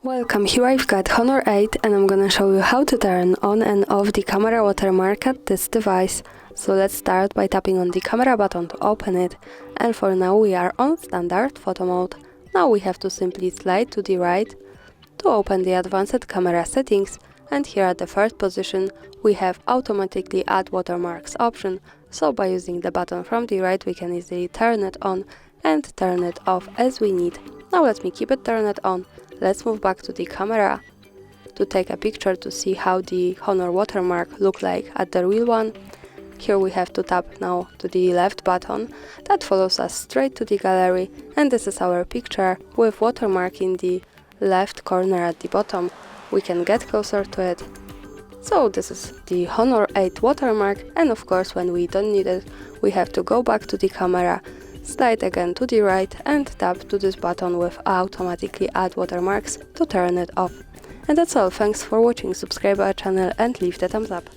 Welcome, here I've got Honor 8 and I'm gonna show you how to turn on and off the camera watermark at this device. So let's start by tapping on the camera button to open it, and for now we are on standard photo mode. Now we have to simply slide to the right to open the advanced camera settings, and here at the first position we have automatically add watermarks option, so by using the button from the right we can easily turn it on and turn it off as we need. Now let me keep it turned on. Let's move back to the camera to take a picture to see how the Honor watermark look like at the real one. Here we have to tap now to the left button, that follows us straight to the gallery, and this is our picture with watermark in the left corner at the bottom. We can get closer to it. So this is the Honor 8 watermark, and of course when we don't need it we have to go back to the camera, slide again to the right and tap to this button with automatically add watermarks to turn it off. And that's all, thanks for watching, subscribe our channel and leave the thumbs up.